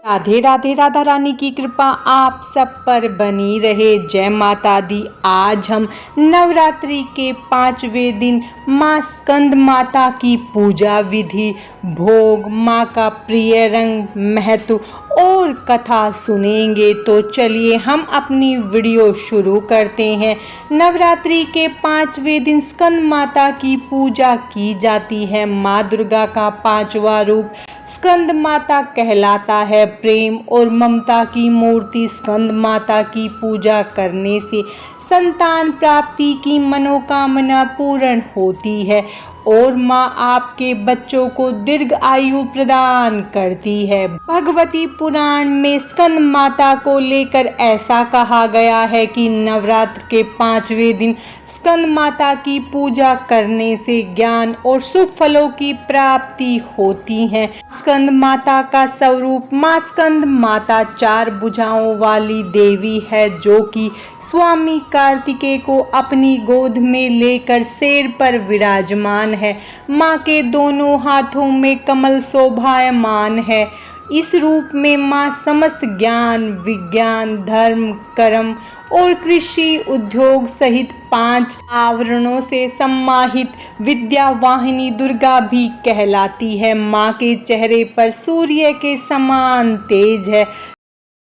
राधे राधे। राधा रानी की कृपा आप सब पर बनी रहे। जय माता दी। आज हम नवरात्रि के 5वें दिन माँ स्कंद माता की पूजा विधि, भोग, माँ का प्रिय रंग, महत्व और कथा सुनेंगे। तो चलिए हम अपनी वीडियो शुरू करते हैं। नवरात्रि के 5वें दिन स्कंद माता की पूजा की जाती है। माँ दुर्गा का 5वां रूप स्कंद माता कहलाता है। प्रेम और ममता की मूर्ति स्कंद माता की पूजा करने से संतान प्राप्ति की मनोकामना पूर्ण होती है और माँ आपके बच्चों को दीर्घ आयु प्रदान करती है। भगवती पुराण में स्कंद माता को लेकर ऐसा कहा गया है कि नवरात्र के 5वें दिन स्कंद माता की पूजा करने से ज्ञान और शुभ फलों की प्राप्ति होती है। स्कंद माता का स्वरूप माँ स्कंद माता 4 भुजाओं वाली देवी है, जो कि स्वामी कार्तिकेय को अपनी गोद में लेकर शेर पर विराजमान है। माँ के दोनों हाथों में कमल शोभायमान है। इस रूप में माँ समस्त ज्ञान, विज्ञान, धर्म, कर्म और कृषि उद्योग सहित 5 आवरणों से सम्माहित विद्या वाहिनी दुर्गा भी कहलाती है। माँ के चेहरे पर सूर्य के समान तेज है।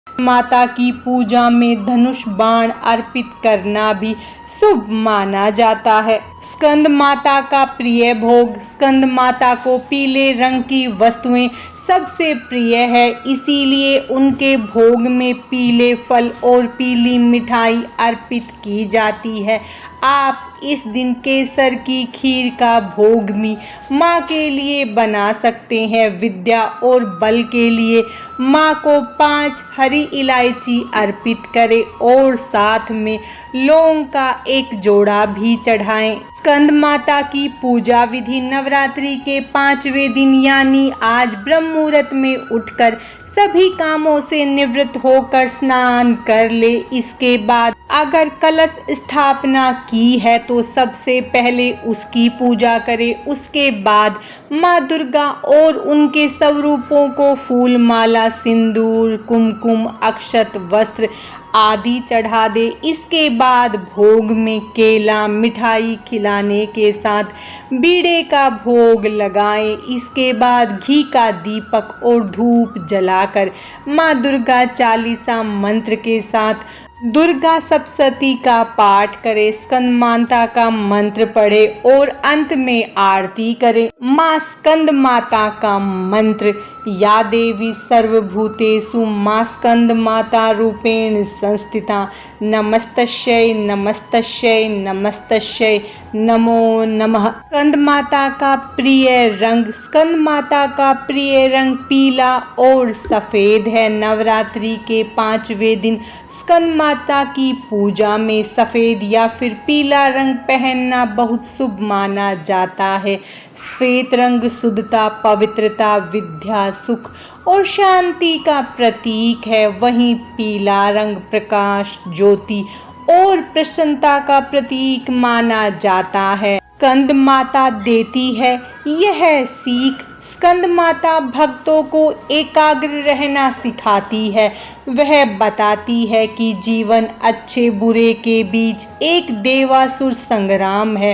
माता की पूजा में धनुष बाण अर्पित करना भी शुभ माना जाता है। स्कंद माता का प्रिय भोग। स्कंद माता को पीले रंग की वस्तुएं सबसे प्रिय है, इसीलिए उनके भोग में पीले फल और पीली मिठाई अर्पित की जाती है। आप इस दिन केसर की खीर का भोग भी माँ के लिए बना सकते हैं। विद्या और बल के लिए माँ को 5 हरी इलायची अर्पित करें और साथ में लौंग का एक जोड़ा भी चढ़ाएं। स्कंद माता की पूजा विधि। नवरात्रि के 5वें दिन यानी आज ब्रह्म मुहूर्त में उठकर सभी कामों से निवृत्त होकर स्नान कर ले। इसके बाद अगर कलश स्थापना की है तो सबसे पहले उसकी पूजा करें। उसके बाद माँ दुर्गा और उनके स्वरूपों को फूल माला, सिंदूर, कुमकुम, अक्षत, वस्त्र आदि चढ़ा दे। इसके बाद भोग में केला, मिठाई खिलाने के साथ बीड़े का भोग लगाएं। इसके बाद घी का दीपक और धूप जलाकर माँ दुर्गा चालीसा मंत्र के साथ दुर्गा सप्तशती का पाठ करें। स्कंद माता का मंत्र पढ़े और अंत में आरती करें। माँ स्कंद माता का मंत्र। या देवी सर्वभूतेषु माँ स्कंद माता रूपेण संस्थिता नमस्तस्यै नमस्तस्यै नमस्तस्यै नमो नमः। स्कंद माता का प्रिय रंग। स्कंद माता का प्रिय रंग पीला और सफ़ेद है। नवरात्रि के 5वें दिन स्कंद माता की पूजा में सफ़ेद या फिर पीला रंग पहनना बहुत शुभ माना जाता है। श्वेत रंग शुद्धता, पवित्रता, विद्या, सुख और शांति का प्रतीक है। वहीं पीला रंग प्रकाश, ज्योति और प्रसन्नता का प्रतीक माना जाता है। स्कंद माता देती है यह सीख। स्कंद माता भक्तों को एकाग्र रहना सिखाती है। वह बताती है कि जीवन अच्छे बुरे के बीच एक देवासुर संग्राम है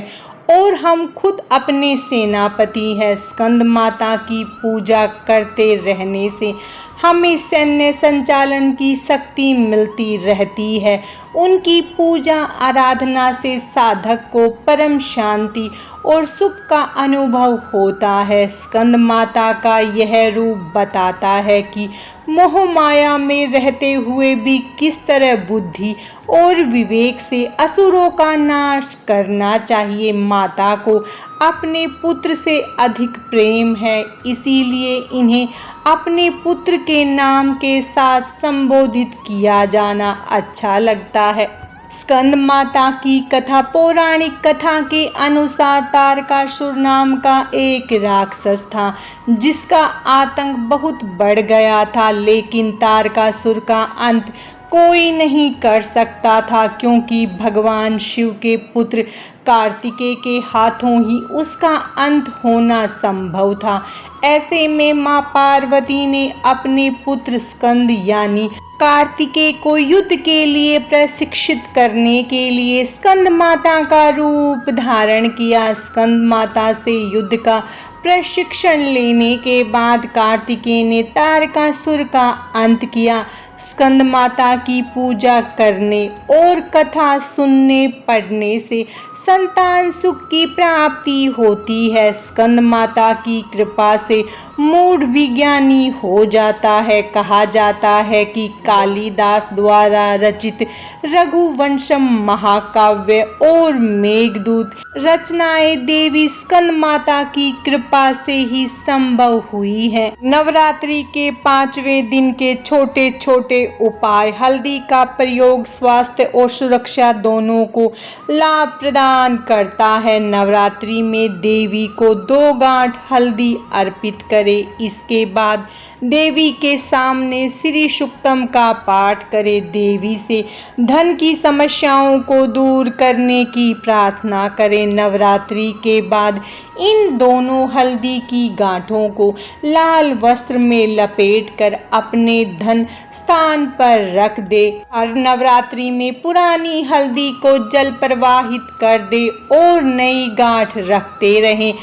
और हम खुद अपने सेनापति हैं। स्कंद माता की पूजा करते रहने से हमें सैन्य संचालन की शक्ति मिलती रहती है। उनकी पूजा आराधना से साधक को परम शांति और सुख का अनुभव होता है। स्कंद माता का यह रूप बताता है कि मोह माया में रहते हुए भी किस तरह बुद्धि और विवेक से असुरों का नाश करना चाहिए। माता को अपने पुत्र से अधिक प्रेम है, इसीलिए इन्हें अपने पुत्र के नाम के साथ संबोधित किया जाना अच्छा लगता है। स्कंद माता की कथा। पौराणिक कथा के अनुसार तारकासुर नाम का एक राक्षस था, जिसका आतंक बहुत बढ़ गया था। लेकिन तारकासुर का अंत कोई नहीं कर सकता था, क्योंकि भगवान शिव के पुत्र कार्तिकेय के हाथों ही उसका अंत होना संभव था। ऐसे में मां पार्वती ने अपने पुत्र स्कंद यानी कार्तिकेय को युद्ध के लिए प्रशिक्षित करने के लिए स्कंद माता का रूप धारण किया। स्कंद माता से युद्ध का प्रशिक्षण लेने के बाद कार्तिकेय ने तारकासुर का अंत किया। स्कंद माता की पूजा करने और कथा सुनने पढ़ने से संतान सुख की प्राप्ति होती है। स्कंद माता की कृपा से मूढ़ विज्ञानी हो जाता है। कहा जाता है कि कालिदास द्वारा रचित रघुवंशम महाकाव्य और मेघदूत रचनाएं देवी स्कंद माता की कृपा से ही संभव हुई है। नवरात्रि के 5वें दिन के छोटे छोटे उपाय। हल्दी का प्रयोग स्वास्थ्य और सुरक्षा दोनों को लाभ प्रदान करता है। नवरात्रि में देवी को 2 गांठ हल्दी अर्पित करें। इसके बाद देवी के सामने श्री सूक्तम का पाठ करें। देवी से धन की समस्याओं को दूर करने की प्रार्थना करें। नवरात्रि के बाद इन दोनों हल्दी की गांठों को लाल वस्त्र में लपेटकर अपने धन स्थान पर रख दे। हर नवरात्रि में पुरानी हल्दी को जल प्रवाहित कर दे और नई गांठ रखते रहें।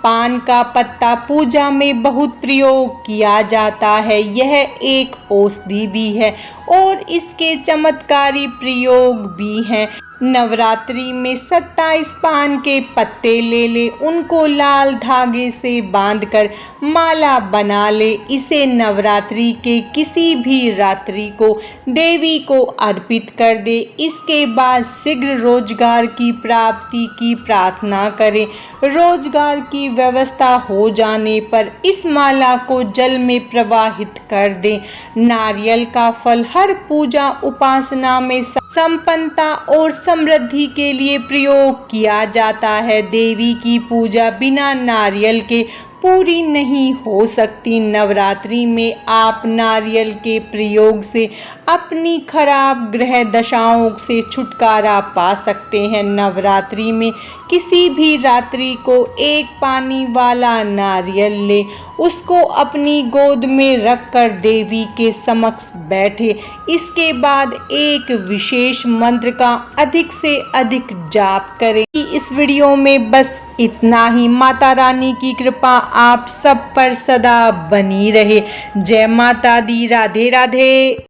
पान का पत्ता पूजा में बहुत प्रयोग किया जाता है। यह एक औषधि भी है और इसके चमत्कारी प्रयोग भी हैं। नवरात्रि में 27 पान के पत्ते ले ले, उनको लाल धागे से बांधकर माला बना ले। इसे नवरात्रि के किसी भी रात्रि को देवी को अर्पित कर दे। इसके बाद शीघ्र रोजगार की प्राप्ति की प्रार्थना करें। रोजगार की व्यवस्था हो जाने पर इस माला को जल में प्रवाहित कर दें। नारियल का फल हर पूजा उपासना में संपन्नता और समृद्धि के लिए प्रयोग किया जाता है। देवी की पूजा बिना नारियल के पूरी नहीं हो सकती। नवरात्रि में आप नारियल के प्रयोग से अपनी खराब ग्रह दशाओं से छुटकारा पा सकते हैं। नवरात्रि में किसी भी रात्रि को एक पानी वाला नारियल ले, उसको अपनी गोद में रखकर देवी के समक्ष बैठे। इसके बाद एक विशेष मंत्र का अधिक से अधिक जाप करें। इस वीडियो में बस इतना ही। माता रानी की कृपा आप सब पर सदा बनी रहे। जय माता दी। राधे राधे।